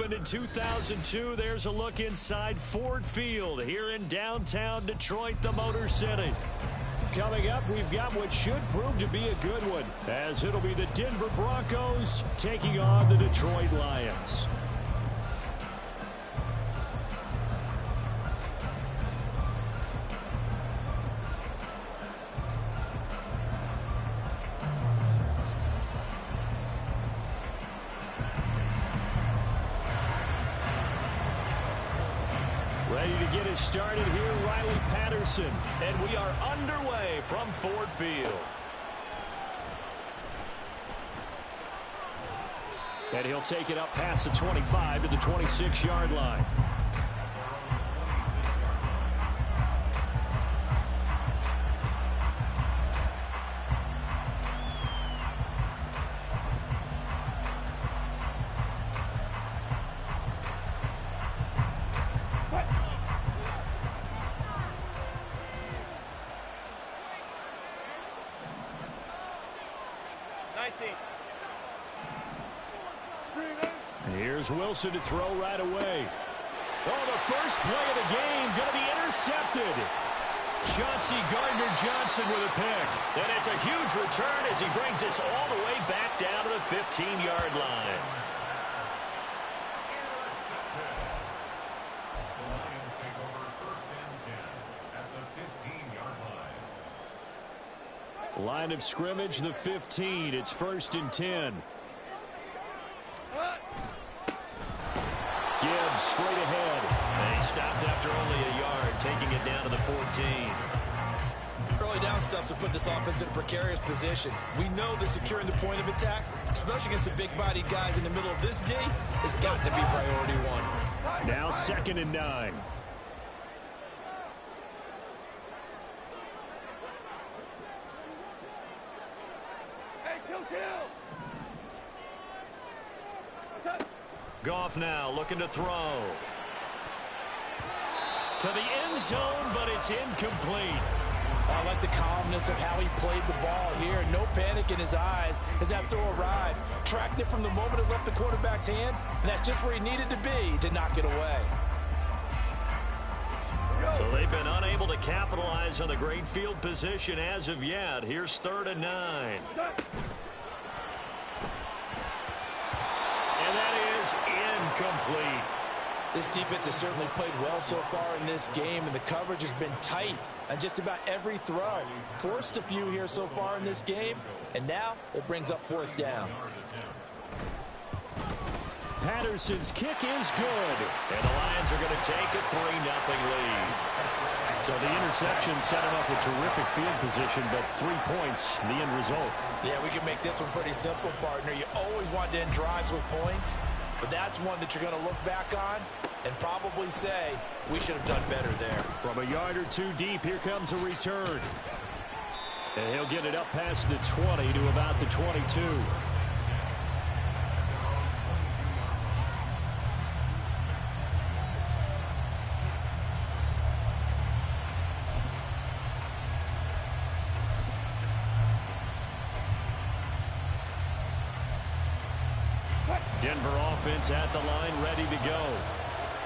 opened in 2002. There's a look inside Ford Field here in downtown Detroit, the Motor City. Coming up, we've got what should prove to be a good one, as it'll be the Denver Broncos taking on the Detroit Lions. Ready to get us started here, Riley Patterson. And we are underway from Ford Field. And he'll take it up past the 25 to the 26-yard line. Here's Wilson to throw right away. Oh, the first play of the game going to be intercepted. Chauncey Gardner-Johnson with a pick. And it's a huge return as he brings us all the way back down to the 15-yard line. Line of scrimmage, the 15. It's 1st and 10. Gibbs straight ahead. And he stopped after only a yard, taking it down to the 14. Early down stuff to put this offense in a precarious position. We know that securing the point of attack, especially against the big-bodied guys in the middle of this D, has got to be priority one. Now 2nd and 9. Goff now looking to throw. To the end zone, but it's incomplete. I like the calmness of how he played the ball here. No panic in his eyes as that throw arrived. Tracked it from the moment it left the quarterback's hand, and that's just where he needed to be to knock it away. So they've been unable to capitalize on the great field position as of yet. Here's 3rd and 9. And that is incomplete. This defense has certainly played well so far in this game, and the coverage has been tight on just about every throw. Forced a few here so far in this game, and now it brings up 4th down. Patterson's kick is good. And the Lions are going to take a 3-0 lead. So the interception set him up with terrific field position, but 3 points, the end result. Yeah, we can make this one pretty simple, partner. You always want to end drives with points, but that's one that you're going to look back on and probably say, we should have done better there. From a yard or two deep, here comes a return. And he'll get it up past the 20 to about the 22. Denver offense at the line, ready to go.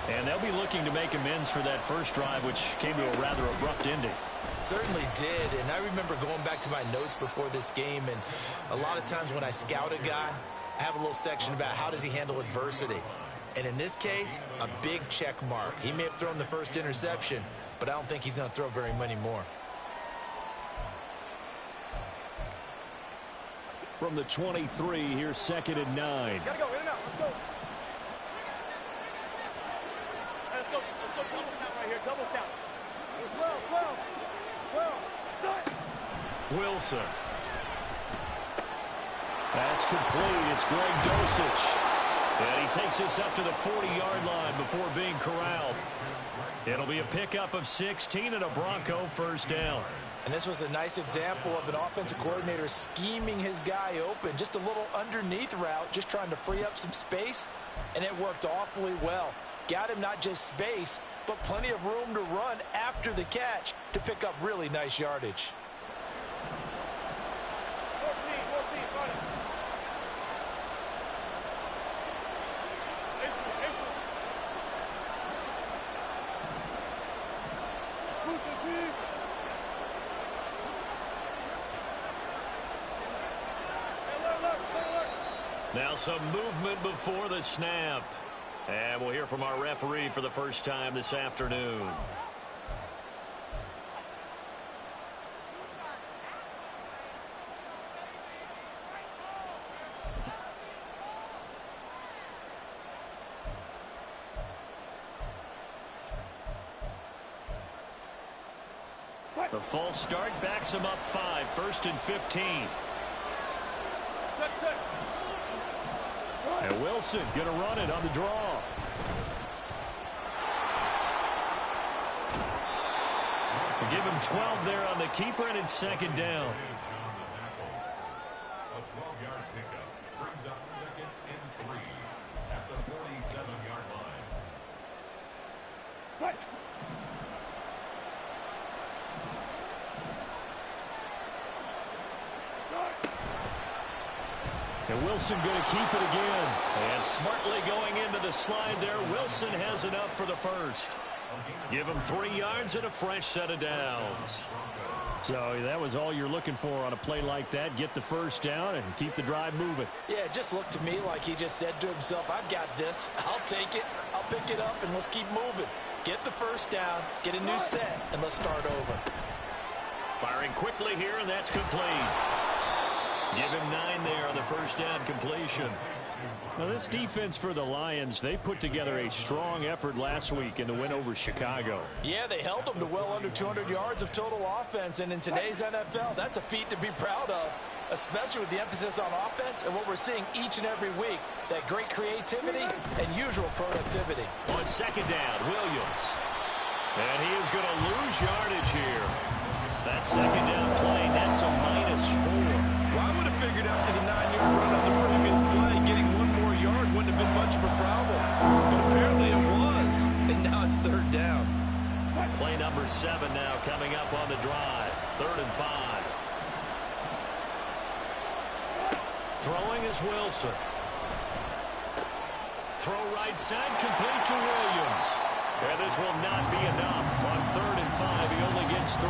And they'll be looking to make amends for that first drive, which came to a rather abrupt ending. Certainly did, and I remember going back to my notes before this game, and a lot of times when I scout a guy, I have a little section about how does he handle adversity. And in this case, a big check mark. He may have thrown the first interception, but I don't think he's going to throw very many more. From the 23, here's 2nd and 9. Gotta go, in and out, let's go. Let's go double count right here, double count. 12. Start. Wilson. That's complete. It's Greg Dosich. And he takes us up to the 40-yard line before being corralled. It'll be a pickup of 16 and a Bronco first down. And this was a nice example of an offensive coordinator scheming his guy open. Just a little underneath route, just trying to free up some space, and it worked awfully well. Got him not just space, but plenty of room to run after the catch to pick up really nice yardage. 14, run it. Now some movement before the snap. And we'll hear from our referee for the first time this afternoon. The false start backs him up 5, 1st and 15. And Wilson going to run it on the draw. Give him 12 there on the keeper, and it's 2nd down. A 12-yard pickup brings up 2nd and 3 at the 47-yard line. And Wilson going to keep it again. And smartly going into the slide there. Wilson has enough for the first. Give him 3 yards and a fresh set of downs. So that was all you're looking for on a play like that. Get the first down and keep the drive moving. Yeah, it just looked to me like he just said to himself, I've got this. I'll take it. I'll pick it up, and let's keep moving. Get the first down, get a new set, and let's start over. Firing quickly here, and that's complete. Give him 9 there on the first down completion. Now, this defense for the Lions, they put together a strong effort last week in the win over Chicago. Yeah, they held them to well under 200 yards of total offense, and in today's NFL, that's a feat to be proud of, especially with the emphasis on offense and what we're seeing each and every week, that great creativity and usual productivity. On 2nd down, Williams. And he is going to lose yardage here. That 2nd down play, that's a -4. Well, I would have figured out to the 9-yard run on the previous play, getting 1 more yard wouldn't have been much of a problem. But apparently it was, and now it's 3rd down. Play number 7 now coming up on the drive. 3rd and 5. Throwing is Wilson. Throw right side, complete to Williams. And this will not be enough. On 3rd and 5, he only gets 3.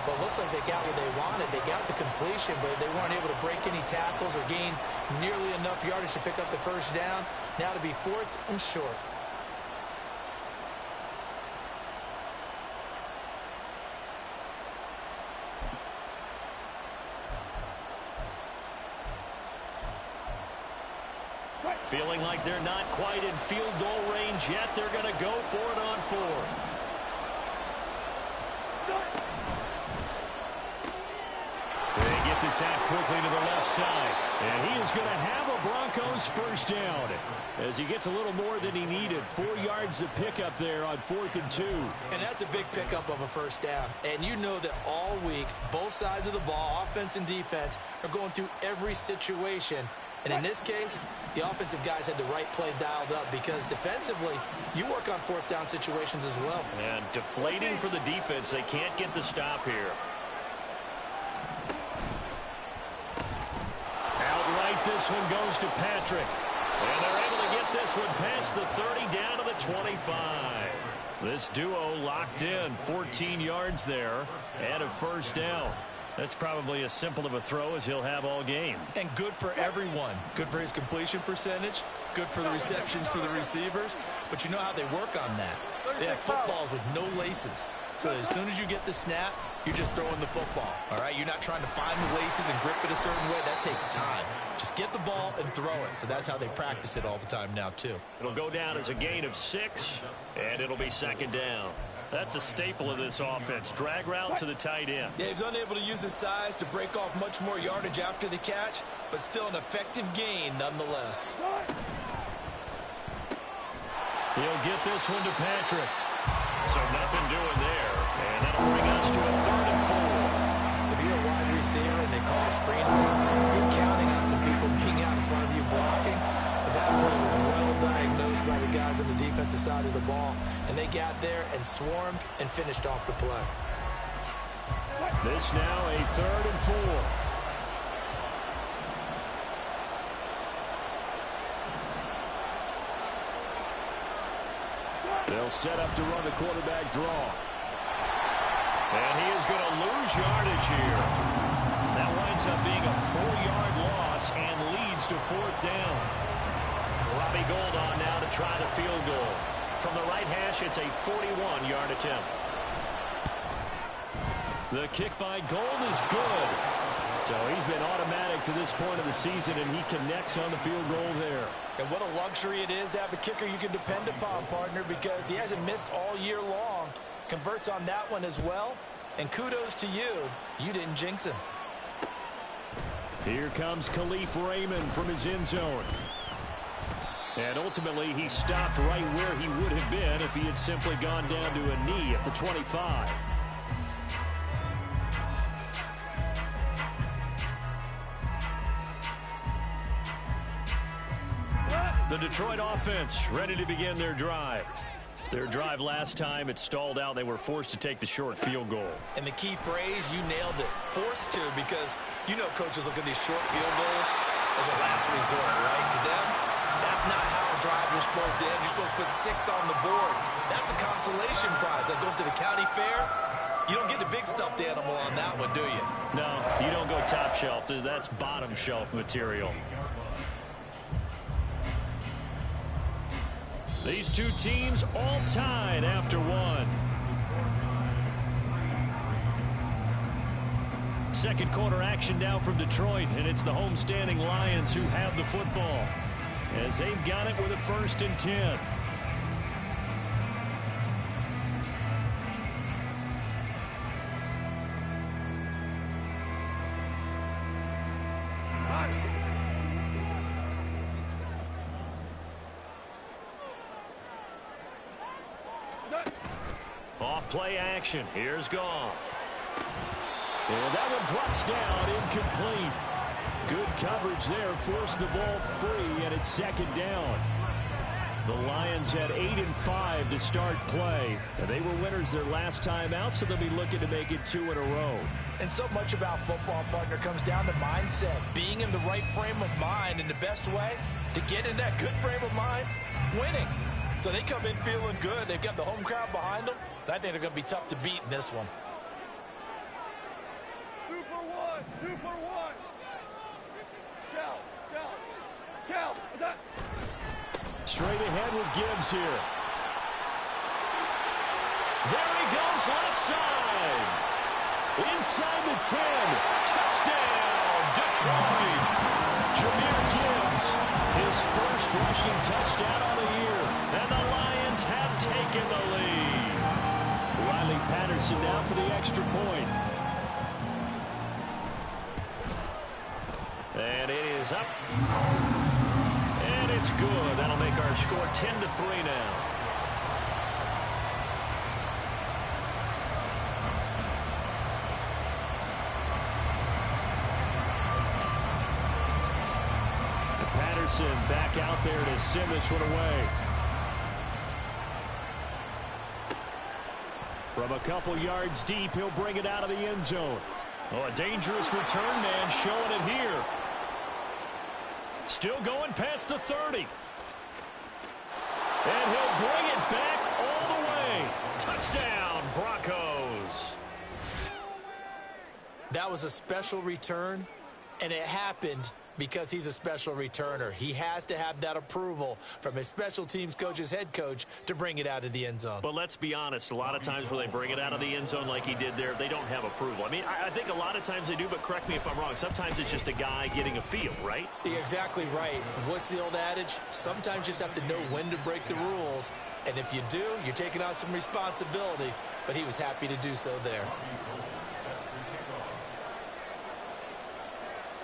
Well, it looks like they got what they wanted. They got the completion, but they weren't able to break any tackles or gain nearly enough yardage to pick up the first down. Now to be 4th and short. Feeling like they're not quite in field goal range yet. They're going to go for it on 4th. They get this out quickly to the left side. And he is going to have a Broncos first down as he gets a little more than he needed. 4 yards of pickup there on 4th and 2. And that's a big pickup of a first down. And you know that all week, both sides of the ball, offense and defense, are going through every situation. And in this case, the offensive guys had the right play dialed up because defensively, you work on 4th down situations as well. And deflating for the defense. They can't get the stop here. Outright, this one goes to Patrick. And they're able to get this one past the 30 down to the 25. This duo locked in. 14 yards there and a first down. That's probably as simple of a throw as he'll have all game. And good for everyone. Good for his completion percentage. Good for the receptions for the receivers. But you know how they work on that. They have footballs with no laces. So as soon as you get the snap, you're just throwing the football. All right? You're not trying to find the laces and grip it a certain way. That takes time. Just get the ball and throw it. So that's how they practice it all the time now, too. It'll go down as a gain of 6, and it'll be 2nd down. That's a staple of this offense. Drag route to the tight end. Yeah, he's unable to use his size to break off much more yardage after the catch, but still an effective gain nonetheless. He'll get this one to Patrick. So nothing doing there. And that'll bring us to a 3rd and 4. If you're a wide receiver and they call screen plays, you're counting on some people being out in front of you blocking. But that play was well diagnosed by the guys on the defensive side of the ball. And they got there and swarmed and finished off the play. This now a 3rd and 4. They'll set up to run the quarterback draw. And he is going to lose yardage here. That winds up being a 4-yard loss and leads to 4th down. Robbie Gould on now to try the field goal. From the right hash, it's a 41-yard attempt. The kick by Gould is good. So he's been automatic to this point of the season, and he connects on the field goal there. And what a luxury it is to have a kicker you can depend upon, partner, because he hasn't missed all year long. Converts on that one as well. And kudos to you. You didn't jinx him. Here comes Khalif Raymond from his end zone. And ultimately, he stopped right where he would have been if he had simply gone down to a knee at the 25. The Detroit offense ready to begin their drive. Their drive last time, it stalled out. They were forced to take the short field goal. And the key phrase, you nailed it. Forced to, because you know coaches look at these short field goals as a last resort, right? To them, that's not how drives are supposed to end. You're supposed to put 6 on the board. That's a consolation prize. Like going to the county fair, you don't get the big stuffed animal on that one, do you? No, you don't go top shelf. That's bottom shelf material. These two teams all tied after one. Second quarter action now from Detroit, and it's the homestanding Lions who have the football as they've got it with a 1st and 10. Off-play action. Here's Goff. And that one drops down, incomplete. Good coverage there. Forced the ball free, and it's 2nd down. The Lions had 8 and 5 to start play. And they were winners their last time out, so they'll be looking to make it 2 in a row. And so much about football, partner, comes down to mindset. Being in the right frame of mind, and the best way to get in that good frame of mind, winning. So they come in feeling good. They've got the home crowd behind them. And I think they're going to be tough to beat in this one. 2 for 1. 2 for 1. Shell. Is that? Straight ahead with Gibbs here. There he goes, left side. Inside the 10. Touchdown, Detroit. Jahmyr Gibbs, his first rushing touchdown on the year. And the Lions have taken the lead. Riley Patterson down for the extra point. And it is up. And it's good. That'll make our score 10-3 now. And Patterson back out there to send this one away. From a couple yards deep, he'll bring it out of the end zone. Oh, a dangerous return man showing it here. Still going past the 30. And he'll bring it back all the way. Touchdown, Broncos. That was a special return, and it happened because he's a special returner. He has to have that approval from his special teams coach's head coach to bring it out of the end zone. But let's be honest, a lot of times when they bring it out of the end zone like he did there, they don't have approval. I mean, I think a lot of times they do, but correct me if I'm wrong. Sometimes it's just a guy getting a feel, right? You're exactly right. What's the old adage? Sometimes you just have to know when to break the rules. And if you do, you're taking on some responsibility. But he was happy to do so there.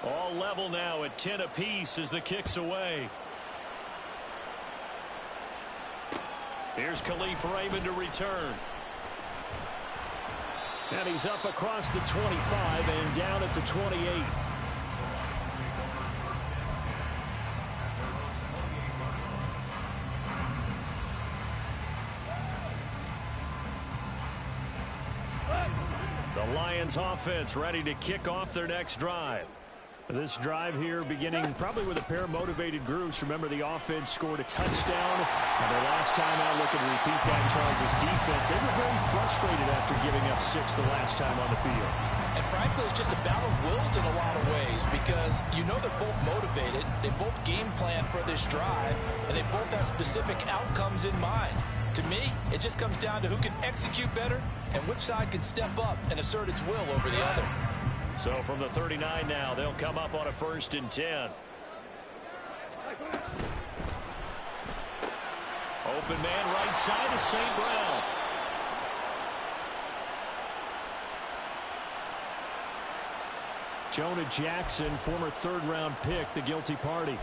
All level now at 10 apiece as the kick's away. Here's Khalif Raymond to return. And he's up across the 25 and down at the 28. The Lions offense ready to kick off their next drive. This drive here beginning probably with a pair of motivated groups. Remember, the offense scored a touchdown. And the last time out, looking to repeat that, Charles' defense, they were very frustrated after giving up 6 the last time on the field. And frankly, it's just a battle of wills in a lot of ways because you know they're both motivated, they both game plan for this drive, and they both have specific outcomes in mind. To me, it just comes down to who can execute better and which side can step up and assert its will over the other. So from the 39 now, they'll come up on a 1st and 10. Open man right side to St. Brown. Jonah Jackson, former 3rd-round pick, the guilty party.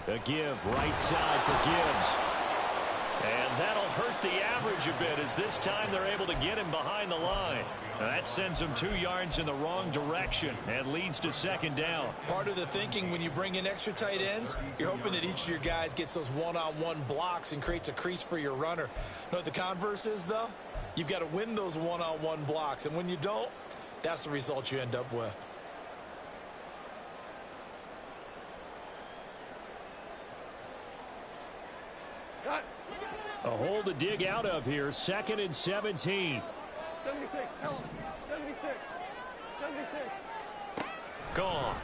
A give, right side for Gibbs. And that'll hurt the average a bit as this time they're able to get him behind the line. Now that sends him 2 yards in the wrong direction and leads to 2nd down. Part of the thinking when you bring in extra tight ends, you're hoping that each of your guys gets those one-on-one blocks and creates a crease for your runner. You know what the converse is, though? You've got to win those one-on-one blocks, and when you don't, that's the result you end up with. A hole to dig out of here. 2nd and 17. 76, tell him. 76. 76. Gone.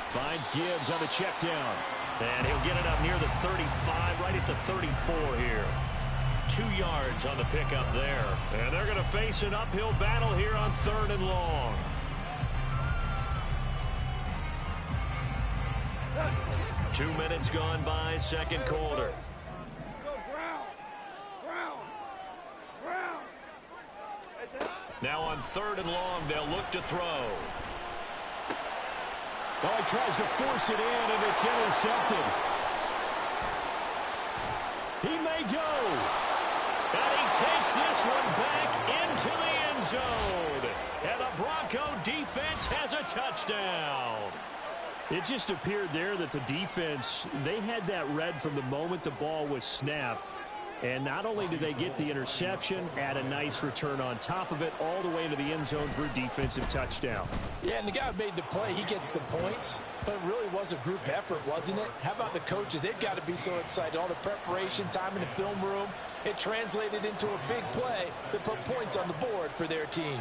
Finds Gibbs on the check down. And he'll get it up near the 35, right at the 34 here. 2 yards on the pickup there. And they're going to face an uphill battle here on 3rd and long. Two minutes gone by, 2nd quarter. Now on 3rd and long, they'll look to throw. Oh, he tries to force it in, and it's intercepted. He may go. And he takes this one back into the end zone. And the Bronco defense has a touchdown. It just appeared there that the defense, they had that read from the moment the ball was snapped. And not only did they get the interception, add a nice return on top of it, all the way into the end zone for a defensive touchdown. Yeah, and the guy who made the play, he gets the points. But it really was a group effort, wasn't it? How about the coaches? They've got to be so excited. All the preparation, time in the film room, it translated into a big play that put points on the board for their team.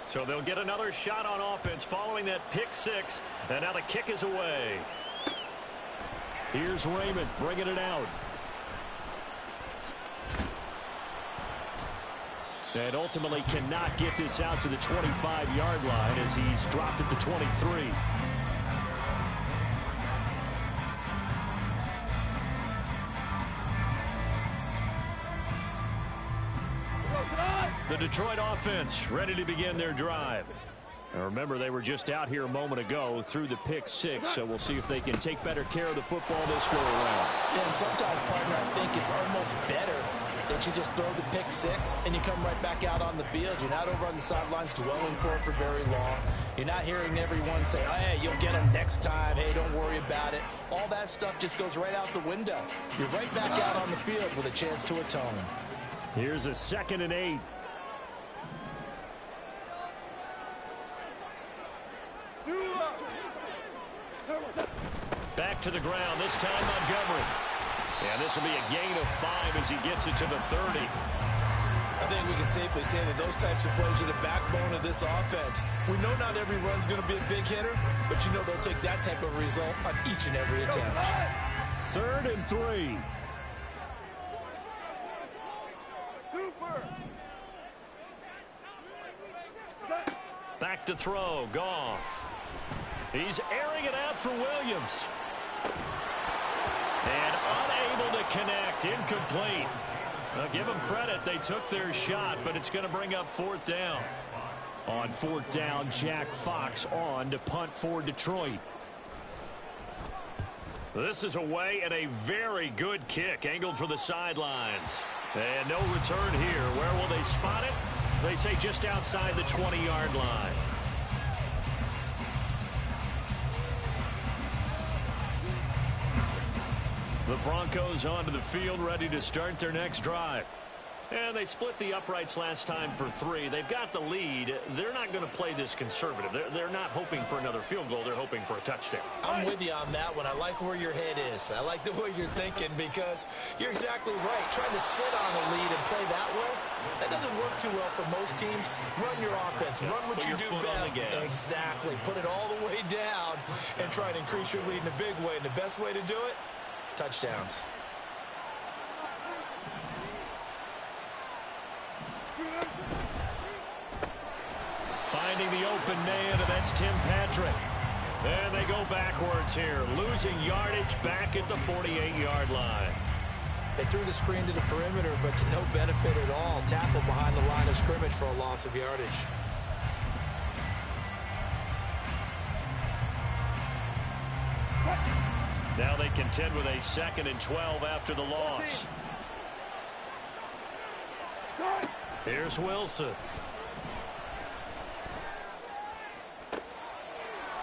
So they'll get another shot on offense following that pick 6. And now the kick is away. Here's Raymond bringing it out. And ultimately cannot get this out to the 25-yard line as he's dropped at the 23. The Detroit offense ready to begin their drive. Now remember, they were just out here a moment ago through the pick 6, so we'll see if they can take better care of the football this go around. Yeah, and sometimes, partner, I think it's almost better that you just throw the pick 6 and you come right back out on the field. You're not over on the sidelines dwelling for it for very long. You're not hearing everyone say, oh, hey, you'll get them next time. Hey, don't worry about it. All that stuff just goes right out the window. You're right back out on the field with a chance to atone. Here's a 2nd and 8. Back to the ground, this time Montgomery. And this will be a gain of 5 as he gets it to the 30. I think we can safely say that those types of plays are the backbone of this offense. We know not every run's going to be a big hitter, but you know they'll take that type of result on each and every attempt. 3rd and 3. Back to throw, Goff. He's airing it out for Williams. And unable to connect, incomplete. Now give them credit, they took their shot, but it's going to bring up 4th down. On 4th down, Jack Fox on to punt for Detroit. This is away and a very good kick, angled for the sidelines. And no return here. Where will they spot it? They say just outside the 20-yard line. The Broncos onto the field, ready to start their next drive. And they split the uprights last time for 3. They've got the lead. They're not going to play this conservative. They're not hoping for another field goal. They're hoping for a touchdown. I'm with you on that one. I like where your head is. I like the way you're thinking because you're exactly right. Trying to sit on a lead and play that way, that doesn't work too well for most teams. Run your offense. Run what you do best. Exactly. Put it all the way down and try and increase your lead in a big way. And the best way to do it, touchdowns. Finding the open man, and that's Tim Patrick. And they go backwards here, losing yardage back at the 48-yard line. They threw the screen to the perimeter, but to no benefit at all. Tackle behind the line of scrimmage for a loss of yardage. Now they contend with a 2nd and 12 after the loss. Here's Wilson.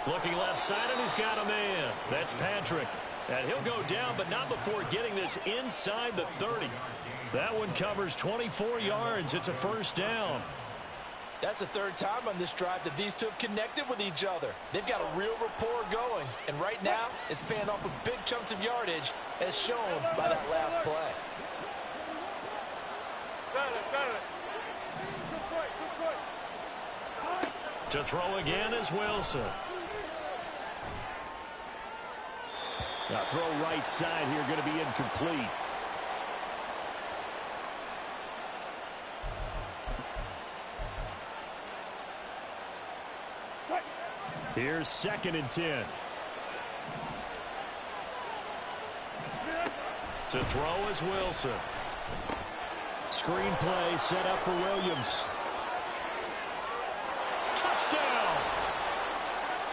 Looking left side, and he's got a man. That's Patrick. And he'll go down, but not before getting this inside the 30. That one covers 24 yards. It's a first down. That's the 3rd time on this drive that these two have connected with each other. They've got a real rapport going. And right now, it's paying off with big chunks of yardage, as shown by that last play. To throw again is Wilson. Now throw right side here, going to be incomplete. Here's 2nd and 10. To throw is Wilson. Screen play set up for Williams. Touchdown!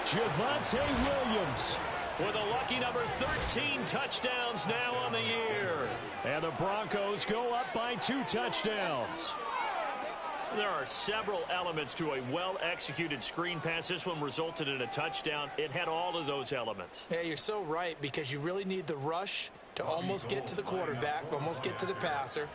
Javonte Williams with a lucky number 13 touchdowns now on the year. And the Broncos go up by 2 touchdowns. There are several elements to a well-executed screen pass. This one resulted in a touchdown. It had all of those elements. Yeah, you're so right, because you really need the rush to almost get to the quarterback, almost get to the passer.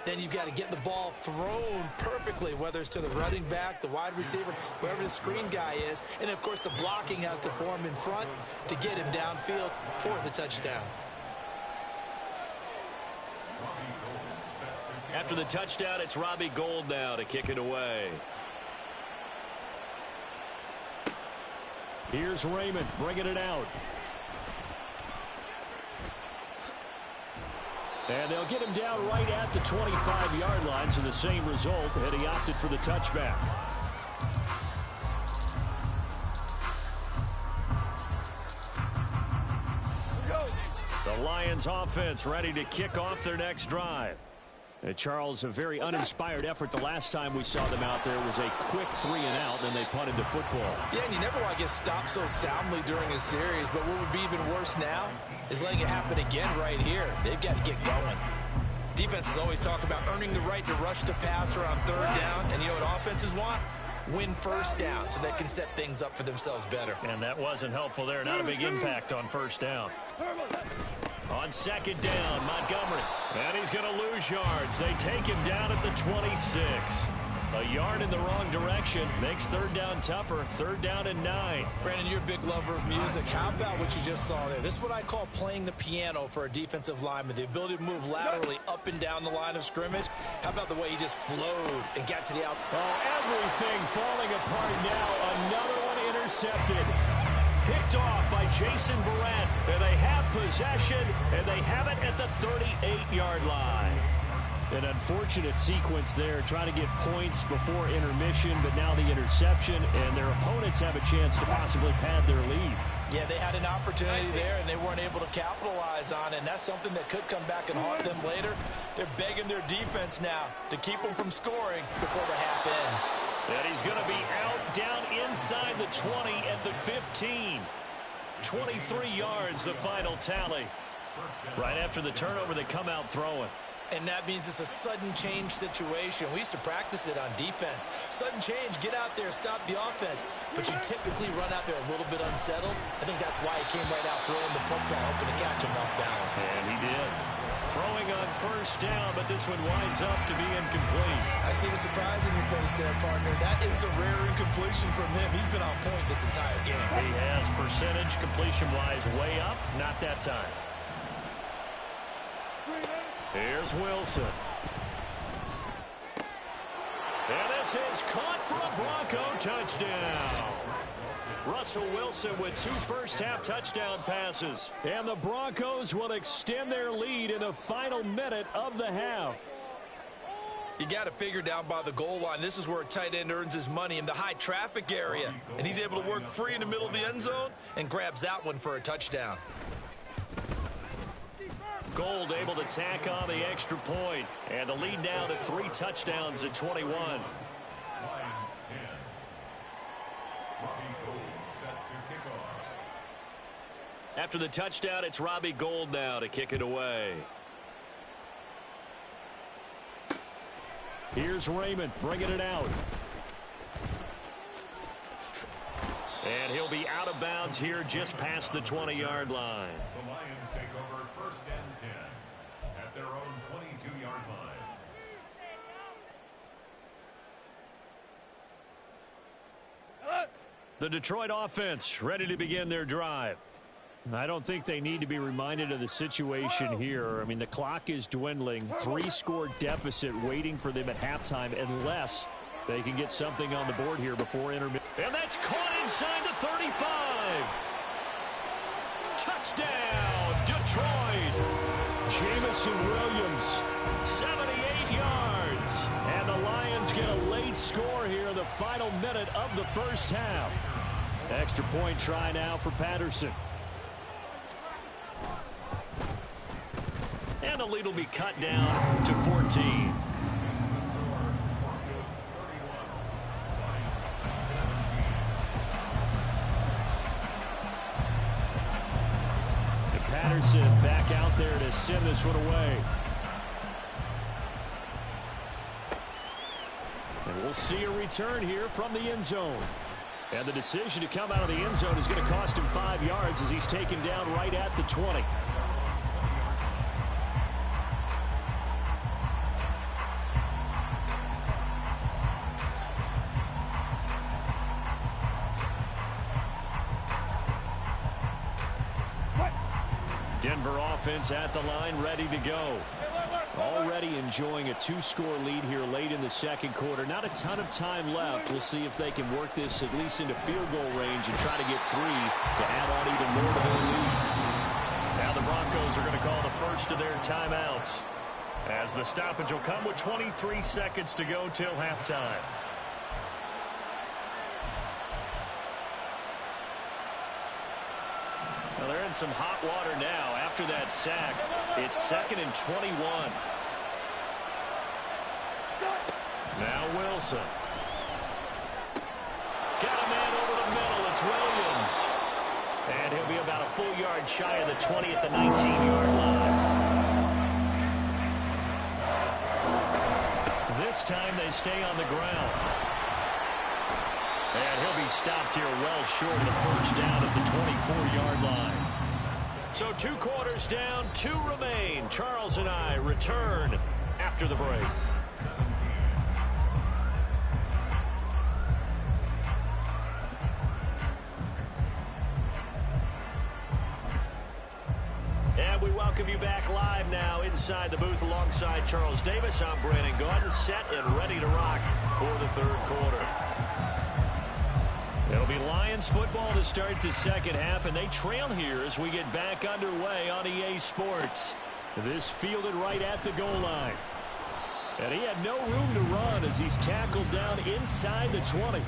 Then you've got to get the ball thrown perfectly, whether it's to the running back, the wide receiver, whoever the screen guy is. And, of course, the blocking has to form in front to get him downfield for the touchdown. After the touchdown, it's Robbie Gould now to kick it away. Here's Raymond bringing it out. And they'll get him down right at the 25-yard line, so the same result, and he opted for the touchback. The Lions offense ready to kick off their next drive. And Charles, a very uninspired effort the last time we saw them out there. It was a quick 3-and-out, and they punted the football. Yeah, and you never want to get stopped so soundly during a series, but what would be even worse now is letting it happen again right here. They've got to get going. Defenses always talk about earning the right to rush the passer on 3rd down, and you know what offenses want? Win 1st down so they can set things up for themselves better. And that wasn't helpful there. Not a big impact on 1st down. On 2nd down, Montgomery. And he's going to lose yards. They take him down at the 26. A yard in the wrong direction makes 3rd down tougher. 3rd down and 9. Brandon, you're a big lover of music. How about what you just saw there? This is what I call playing the piano for a defensive lineman. The ability to move laterally up and down the line of scrimmage. How about the way he just flowed and got to the out? Oh, everything falling apart now. Another one intercepted. Picked off by Jason Verrett. And they have possession, and they have it at the 38-yard line. An unfortunate sequence there, trying to get points before intermission, but now the interception, and their opponents have a chance to possibly pad their lead. Yeah, they had an opportunity there, and they weren't able to capitalize on it, and that's something that could come back and haunt them later. They're begging their defense now to keep them from scoring before the half ends. And he's going to be out down inside the 20 at the 15. 23 yards, the final tally. Right after the turnover, they come out throwing. And that means it's a sudden change situation. We used to practice it on defense. Sudden change, get out there, stop the offense. But you typically run out there a little bit unsettled. I think that's why he came right out throwing the football, hoping to catch him off balance. And he did. Throwing on first down, but this one winds up to be incomplete. I see the surprise in your face there, partner. That is a rare incompletion from him. He's been on point this entire game. He has percentage completion-wise way up. Not that time. Here's Wilson. And this is caught for a Bronco touchdown. Russell Wilson with 2 first-half touchdown passes. And the Broncos will extend their lead in the final minute of the half. You got to figure down by the goal line. This is where a tight end earns his money in the high traffic area. And he's able to work free in the middle of the end zone and grabs that one for a touchdown. Gold able to tack on the extra point. And the lead now to 3 touchdowns at 21. Lions 10. Robbie Gould set to kick off. After the touchdown, it's Robbie Gould now to kick it away. Here's Raymond bringing it out. And he'll be out of bounds here just past the 20-yard line. The Lions take over 1st and 10 at their own 22-yard line. The Detroit offense ready to begin their drive. I don't think they need to be reminded of the situation here. I mean, the clock is dwindling. 3-score deficit waiting for them at halftime unless they can get something on the board here before intermission. And that's caught inside the 35. Touchdown, Detroit. Jamison Williams, 78 yards. And the Lions get a late score here in the final minute of the first half. Extra point try now for Patterson. And the lead will be cut down to 14. Patterson back out there to send this one away. And we'll see a return here from the end zone. And the decision to come out of the end zone is going to cost him 5 yards as he's taken down right at the 20. Denver offense at the line, ready to go. Already enjoying a 2-score lead here late in the second quarter. Not a ton of time left. We'll see if they can work this at least into field goal range and try to get 3 to add on even more to their lead. Now the Broncos are going to call the first of their timeouts, as the stoppage will come with 23 seconds to go till halftime. Well, they're in some hot water now after that sack. It's 2nd and 21. Now Wilson. Got a man over the middle. It's Williams. And he'll be about a full yard shy of the 20 at the 19-yard line. This time they stay on the ground. And he'll be stopped here well short of the first down at the 24-yard line. So 2 quarters down, 2 remain. Charles and I return after the break. And we welcome you back live now inside the booth alongside Charles Davis. I'm Brandon Gaudin, set and ready to rock for the 3rd quarter. It'll be Lions football to start the second half, and they trail here as we get back underway on EA Sports. This fielded right at the goal line. And he had no room to run as he's tackled down inside the 20.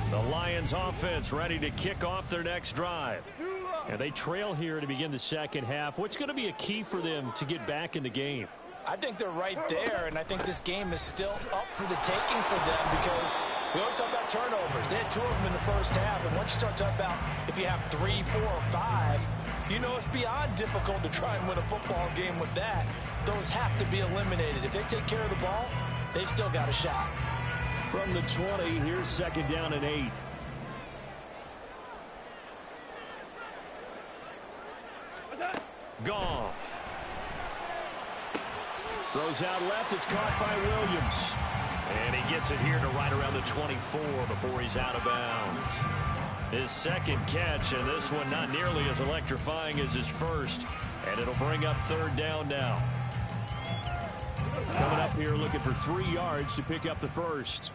The Lions offense ready to kick off their next drive. And they trail here to begin the second half. What's going to be a key for them to get back in the game? I think they're right there, and I think this game is still up for the taking for them because We always talk about turnovers. They had 2 of them in the first half, and once you start talking about if you have 3, 4, or 5, you know it's beyond difficult to try and win a football game with that. Those have to be eliminated. If they take care of the ball, they've still got a shot. From the 20, here's 2nd down and 8. Goff. Throws out left. It's caught by Williams. And he gets it here to right around the 24 before he's out of bounds. His 2nd catch, and this one not nearly as electrifying as his first. And it'll bring up 3rd down now. Coming up here looking for 3 yards to pick up the first.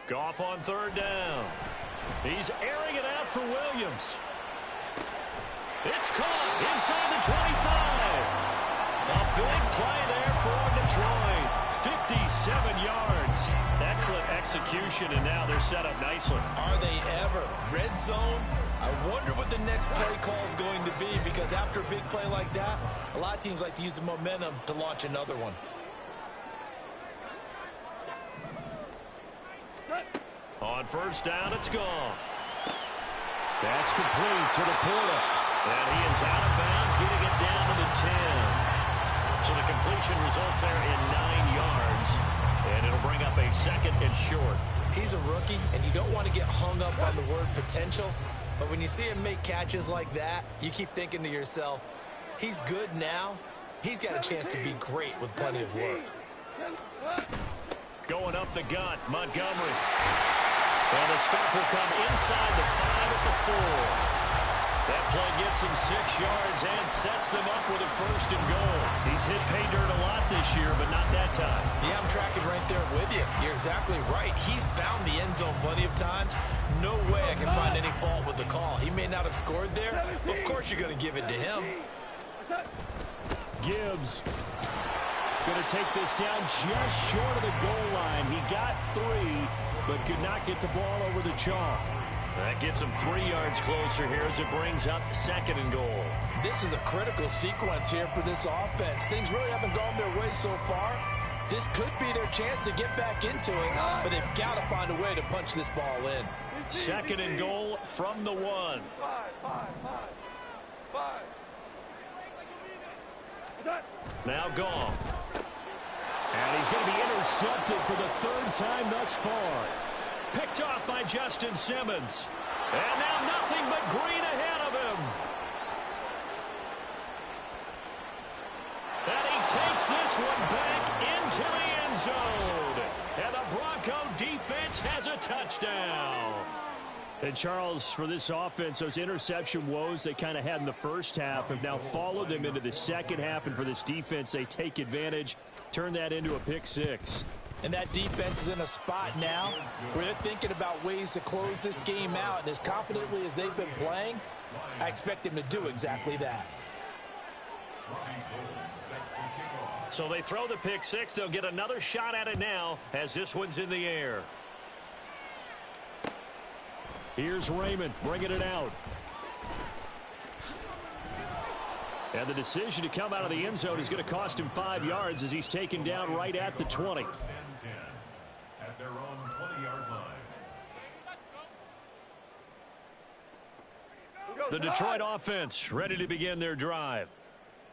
Goff on 3rd down. He's airing it out for Williams. It's caught inside the 25. A big play there for Detroit. 57 yards. Excellent execution, and now they're set up nicely. Are they ever? Red zone? I wonder what the next play call is going to be, because after a big play like that, a lot of teams like to use the momentum to launch another one. On 1st down, it's gone. That's complete to the Porter. And he is out of bounds, getting it down to the 10. So the completion results there in 9 yards. And it'll bring up a 2nd and short. He's a rookie, and you don't want to get hung up on the word potential. But when you see him make catches like that, you keep thinking to yourself, he's good now. He's got a chance to be great with plenty of work. Going up the gut, Montgomery. And the stop will come inside the 5 at the 4. That play gets him 6 yards and sets them up with a 1st and goal. He's hit pay dirt a lot this year, but not that time. Yeah, I'm tracking right there with you. You're exactly right. He's found the end zone plenty of times. No way I can find any fault with the call. He may not have scored there, but of course you're going to give it to him. Gibbs going to take this down just short of the goal line. He got 3, but could not get the ball over the chalk. That gets him 3 yards closer here as it brings up 2nd and goal. This is a critical sequence here for this offense. Things really haven't gone their way so far. This could be their chance to get back into it, but they've got to find a way to punch this ball in. 2nd and goal from the 1. Now Goff. And he's going to be intercepted for the 3rd time thus far. Picked off by Justin Simmons. And now nothing but green ahead of him. And he takes this one back into the end zone. And the Bronco defense has a touchdown. And Charles, for this offense, those interception woes they kind of had in the first half have now followed them into the second half. And for this defense, they take advantage, turn that into a pick 6. And that defense is in a spot now where they're thinking about ways to close this game out. And as confidently as they've been playing, I expect them to do exactly that. So they throw the pick 6. They'll get another shot at it now as this one's in the air. Here's Raymond bringing it out. And the decision to come out of the end zone is going to cost him 5 yards as he's taken down right at the 20. At their own 20-yard line. The Detroit offense ready to begin their drive.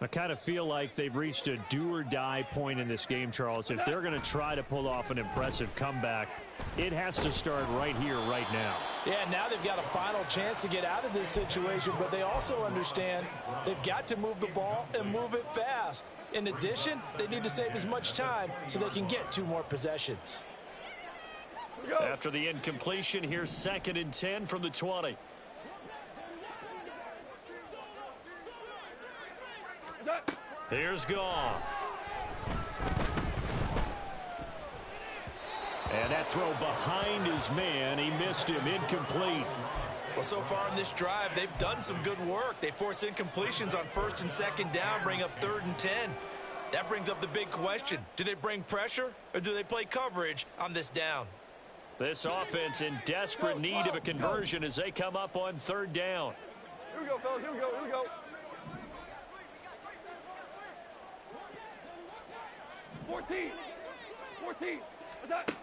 I kind of feel like they've reached a do-or-die point in this game, Charles. If they're going to try to pull off an impressive comeback, it has to start right here, right now. Yeah, now they've got a final chance to get out of this situation, but they also understand they've got to move the ball and move it fast. In addition, they need to save as much time so they can get 2 more possessions. After the incompletion, here's 2nd and 10 from the 20. Here's Goff. And that throw behind his man. He missed him. Incomplete. Well, so far in this drive, they've done some good work. They force incompletions on 1st and 2nd down, bring up 3rd and 10. That brings up the big question. Do they bring pressure or do they play coverage on this down? This offense in desperate need of a conversion as they come up on third down. Here we go, fellas. Here we go. Here we go. 14. What's that?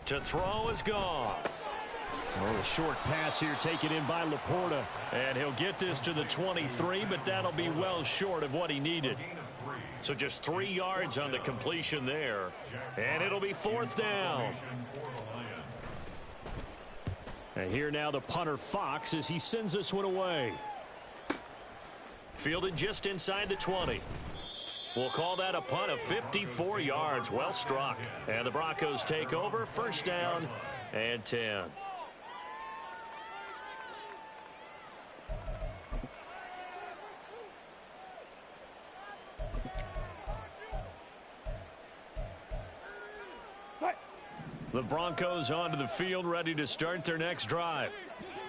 To throw is gone. A little short pass here taken in by Laporta. And he'll get this to the 23, but that'll be well short of what he needed. So just 3 yards on the completion there. And it'll be fourth down. And here now the punter Fox as he sends this one away. Fielded just inside the 20. We'll call that a punt of 54 yards. Well struck. And the Broncos take over. First down and 10. The Broncos onto the field, ready to start their next drive.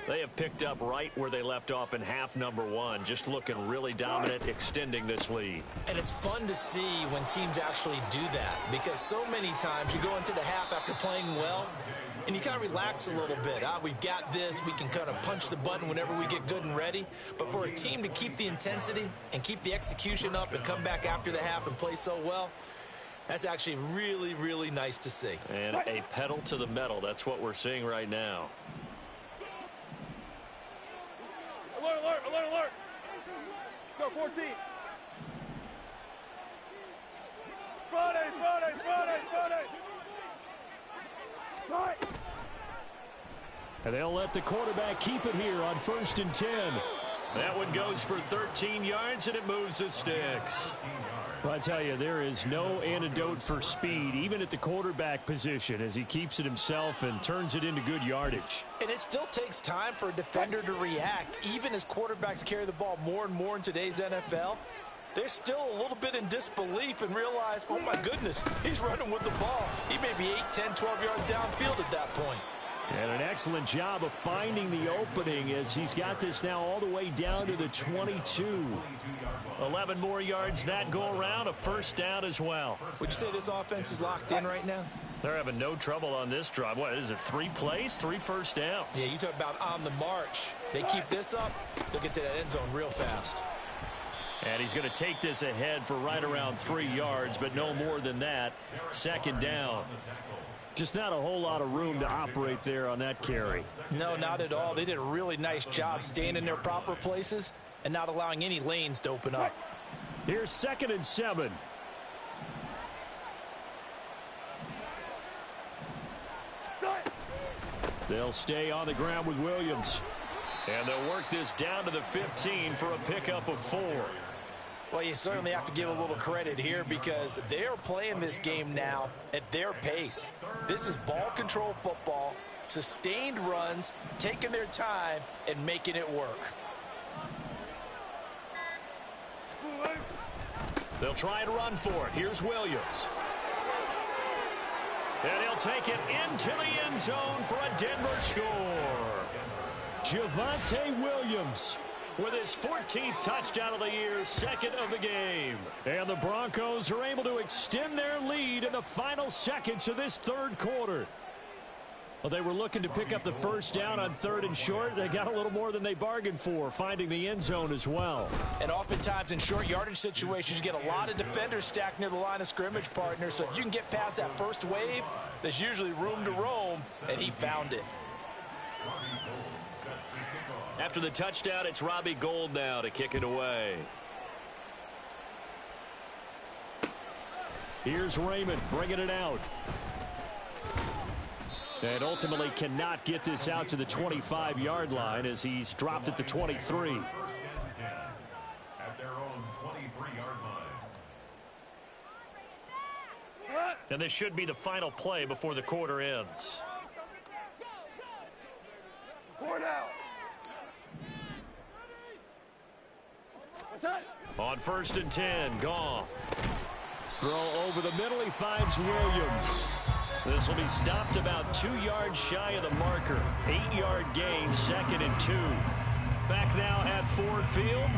They have picked up right where they left off in half number 1, just looking really dominant, extending this lead. And it's fun to see when teams actually do that, because so many times you go into the half after playing well, and you kind of relax a little bit. We've got this. We can kind of punch the button whenever we get good and ready. But for a team to keep the intensity and keep the execution up and come back after the half and play so well, that's actually really, really nice to see. And a pedal to the metal. That's what we're seeing right now. Alert, alert, alert, alert. Go, 14. Friday. And they'll let the quarterback keep it here on 1st and 10. That one goes for 13 yards, and it moves the sticks. Well, I tell you, there is no antidote for speed, even at the quarterback position, as he keeps it himself and turns it into good yardage. And it still takes time for a defender to react. Even as quarterbacks carry the ball more and more in today's NFL, they're still a little bit in disbelief and realize, oh my goodness, he's running with the ball. He may be 8, 10, 12 yards downfield at that point. And an excellent job of finding the opening as he's got this now all the way down to the 22. 11 more yards that go around, a first down as well. Would you say this offense is locked in right now? They're having no trouble on this drive. What is it, 3 plays, 3 first downs? Yeah, you talk about on the march. They keep this up, they'll get to that end zone real fast. And he's going to take this ahead for right around 3 yards, but no more than that. Second down. Just not a whole lot of room to operate there on that carry. No, not at all. They did a really nice job staying in their proper places and not allowing any lanes to open up. Here's 2nd and 7. They'll stay on the ground with Williams. And they'll work this down to the 15 for a pickup of 4. Well, you certainly have to give a little credit here because they're playing this game now at their pace. This is ball control football, sustained runs, taking their time, and making it work. They'll try and run for it. Here's Williams. And he'll take it into the end zone for a Denver score. Javonte Williams with his 14th touchdown of the year, 2nd of the game. And the Broncos are able to extend their lead in the final seconds of this 3rd quarter. Well, they were looking to pick up the first down on 3rd and short. They got a little more than they bargained for, finding the end zone as well. And oftentimes in short yardage situations, you get a lot of defenders stacked near the line of scrimmage partners. So if you can get past that first wave, there's usually room to roam, and he found it. After the touchdown, it's Robbie Gould now to kick it away. Here's Raymond bringing it out. And ultimately cannot get this out to the 25-yard line as he's dropped at the 23. First and 10 at their own 23-yard line. And this should be the final play before the quarter ends. 4 now. On 1st and 10, Goff. Throw over the middle, he finds Williams. This will be stopped about 2 yards shy of the marker. 8-yard gain, 2nd and 2. Back now at Ford Field.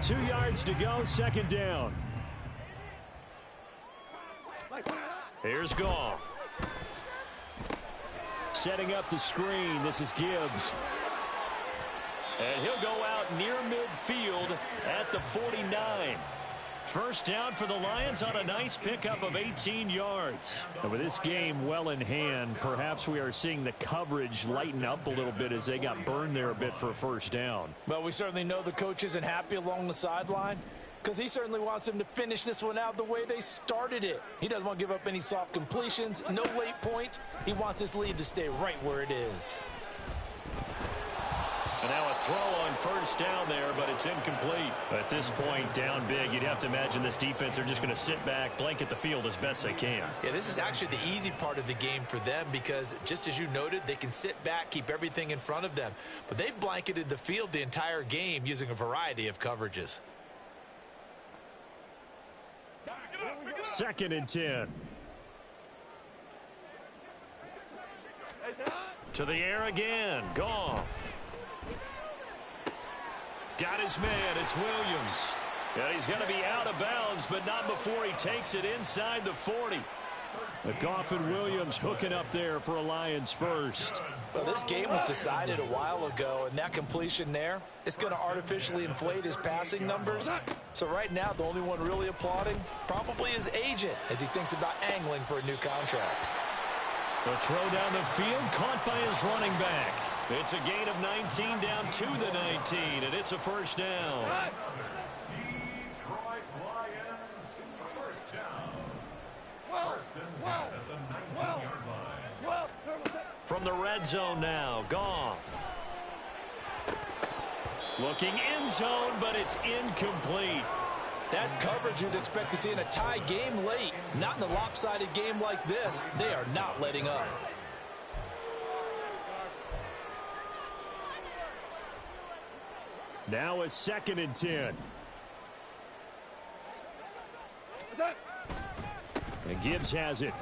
2 yards to go, second down. Here's Goff. Setting up the screen. This is Gibbs. And he'll go out near midfield at the 49. First down for the Lions on a nice pickup of 18 yards. And with this game well in hand, perhaps we are seeing the coverage lighten up a little bit as they got burned there a bit for a first down. Well, we certainly know the coach isn't happy along the sideline because he certainly wants them to finish this one out the way they started it. He doesn't want to give up any soft completions, no late points. He wants his lead to stay right where it is. And now a throw on first down there, but it's incomplete. At this point, down big, you'd have to imagine this defense are just going to sit back, blanket the field as best they can. Yeah, this is actually the easy part of the game for them because, just as you noted, they can sit back, keep everything in front of them. But they've blanketed the field the entire game using a variety of coverages. 2nd and 10. To the air again. Goff. Got his man. It's Williams. Yeah, he's going to be out of bounds, but not before he takes it inside the 40. The Goff and Williams hooking up there for a Lions first. Well, this game was decided a while ago, and that completion there is going to artificially inflate his passing numbers. So right now, the only one really applauding probably his agent as he thinks about angling for a new contract. The throw down the field caught by his running back. It's a gain of 19 down to the 19, and it's a first down. Detroit Lions, first down. First and 10 at the 19-yard line. From the red zone now, Goff. Looking end zone, but it's incomplete. That's coverage you'd expect to see in a tie game late. Not in a lopsided game like this. They are not letting up. Now a 2nd and 10. And Gibbs has it.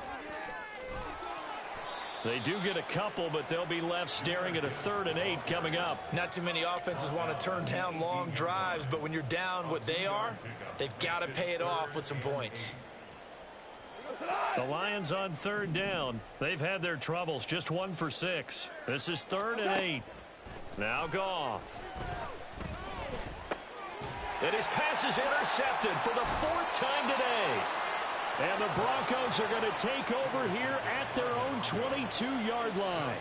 They do get a couple, but they'll be left staring at a 3rd and 8 coming up. Not too many offenses want to turn down long drives, but when you're down what they are, they've got to pay it off with some points. The Lions on 3rd down. They've had their troubles, just 1 for 6. This is 3rd and 8. Now Goff. And his pass is intercepted for the 4th time today. And the Broncos are going to take over here at their own 22-yard line.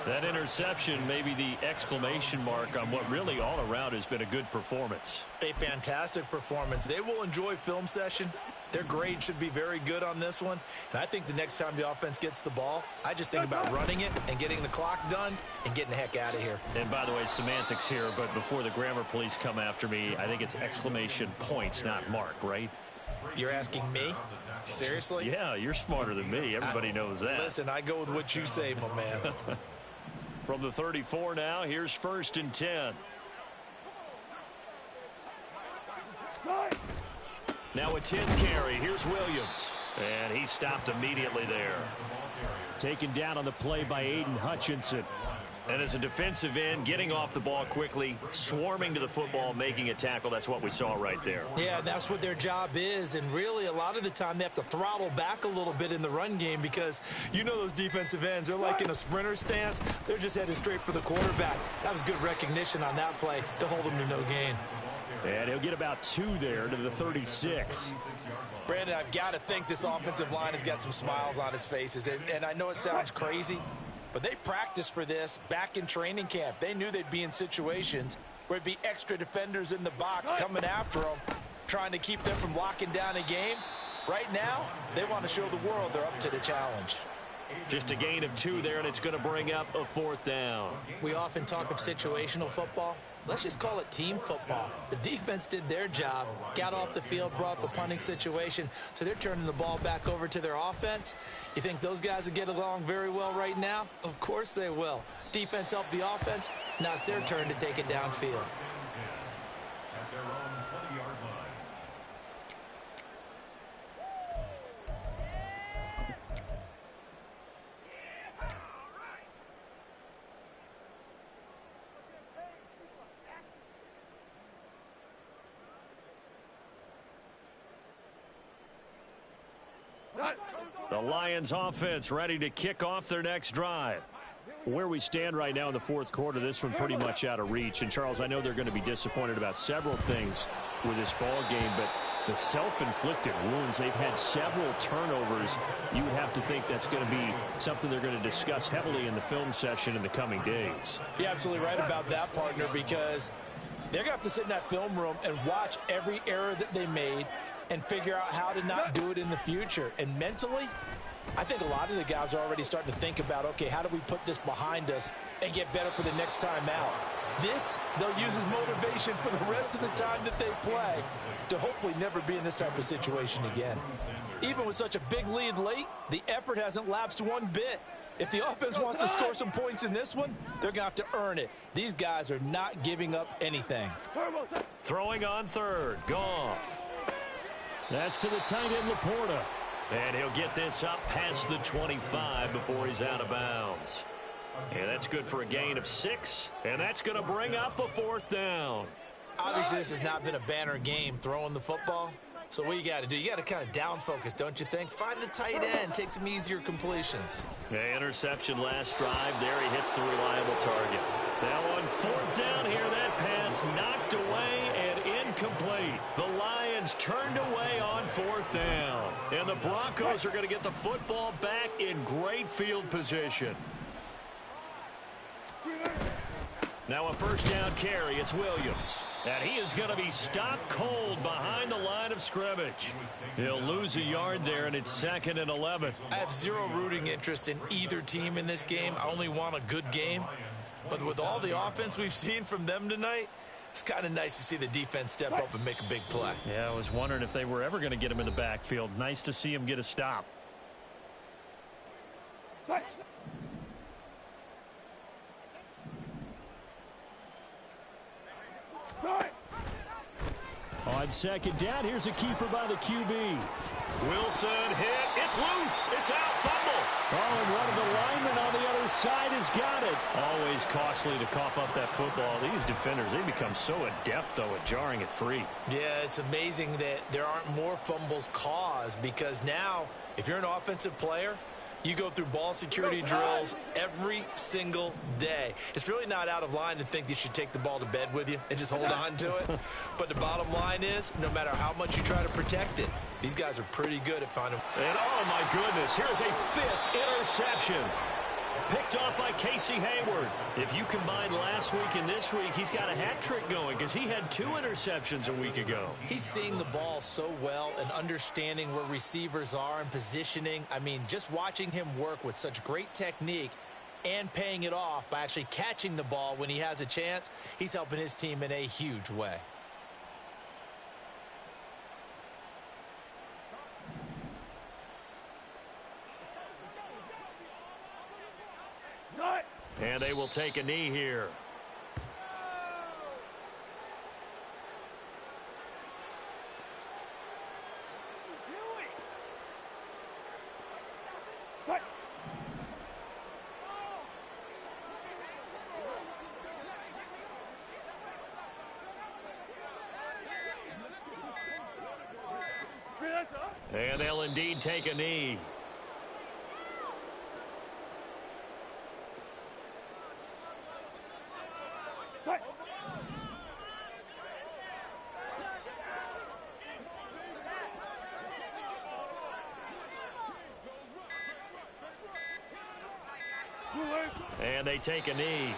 That interception may be the exclamation mark on what really all around has been a good performance. A fantastic performance. They will enjoy film session. Their grade should be very good on this one. And I think the next time the offense gets the ball, I just think about running it and getting the clock done and getting the heck out of here. And by the way, semantics here, but before the grammar police come after me, I think it's exclamation point, not mark, right? You're asking me? Seriously? Yeah, you're smarter than me. Everybody knows that. Listen, I go with what you say, my man. From the 34 now, here's 1st and 10. Now a 10th carry. Here's Williams. And he stopped immediately there. Taken down on the play by Aiden Hutchinson. And as a defensive end, getting off the ball quickly, swarming to the football, making a tackle. That's what we saw right there. Yeah, that's what their job is. And really, a lot of the time, they have to throttle back a little bit in the run game because you know those defensive ends, they're like in a sprinter stance. They're just headed straight for the quarterback. That was good recognition on that play to hold them to no gain. And he'll get about 2 there to the 36. Brandon, I've got to think this offensive line has got some smiles on its faces. And I know it sounds crazy, but they practiced for this back in training camp. They knew they'd be in situations where it'd be extra defenders in the box coming after them, trying to keep them from locking down a game. Right now, they want to show the world they're up to the challenge. Just a gain of 2 there, and it's going to bring up a 4th down. We often talk of situational football. Let's just call it team football. The defense did their job, got off the field, brought up a punting situation, so they're turning the ball back over to their offense. You think those guys will get along very well right now? Of course they will. Defense helped the offense. Now it's their turn to take it downfield. The Lions offense ready to kick off their next drive. Where we stand right now in the fourth quarter, this one pretty much out of reach. And, Charles, I know they're going to be disappointed about several things with this ball game, but the self-inflicted wounds, they've had several turnovers. You would have to think that's going to be something they're going to discuss heavily in the film session in the coming days. You're absolutely right about that, partner, because they're going to have to sit in that film room and watch every error that they made and figure out how to not do it in the future. And mentally, I think a lot of the guys are already starting to think about, okay, how do we put this behind us and get better for the next time out? This, they'll use as motivation for the rest of the time that they play to hopefully never be in this type of situation again. Even with such a big lead late, the effort hasn't lapsed one bit. If the offense wants to score some points in this one, they're going to have to earn it. These guys are not giving up anything. Throwing on third, Goff. That's to the tight end, Laporta. And he'll get this up past the 25 before he's out of bounds. And that's good for a gain of 6. And that's going to bring up a fourth down. Obviously, this has not been a banner game throwing the football. So what you got to do, you got to kind of down focus, don't you think? Find the tight end, take some easier completions. Yeah, interception last drive. There he hits the reliable target. Now on fourth down here, that pass knocked away and incomplete. The Lions turned away on fourth down. And the Broncos are going to get the football back in great field position. Now a first down carry. It's Williams. And he is going to be stopped cold behind the line of scrimmage. He'll lose a yard there, and it's 2nd and 11. I have zero rooting interest in either team in this game. I only want a good game. But with all the offense we've seen from them tonight, it's kind of nice to see the defense step up and make a big play. Yeah, I was wondering if they were ever going to get him in the backfield. Nice to see him get a stop. On second down, here's a keeper by the QB. Wilson hit. It's loose. It's out. Fumble. Oh, and one of the linemen on the other side has got it. Always costly to cough up that football. These defenders, they become so adept, though, at jarring it free. Yeah, it's amazing that there aren't more fumbles caused, because now, if you're an offensive player, you go through ball security drills every single day. It's really not out of line to think you should take the ball to bed with you and just hold on to it. But the bottom line is, no matter how much you try to protect it, these guys are pretty good at finding. And oh my goodness, here's a 5th interception. Picked off by Casey Hayward. If you combine last week and this week, he's got a hat trick going because he had 2 interceptions a week ago. He's seeing the ball so well and understanding where receivers are and positioning. I mean, just watching him work with such great technique and paying it off by actually catching the ball when he has a chance, he's helping his team in a huge way. And they will take a knee here. And they'll indeed take a knee. And they take a knee.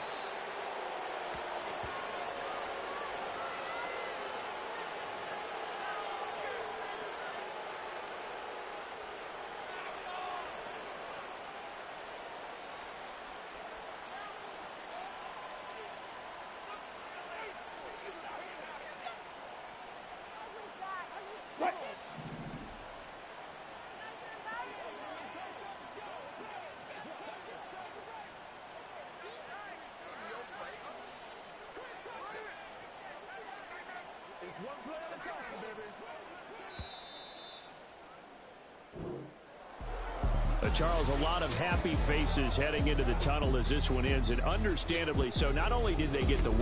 Charles, a lot of happy faces heading into the tunnel as this one ends, and understandably so. Not only did they get the win,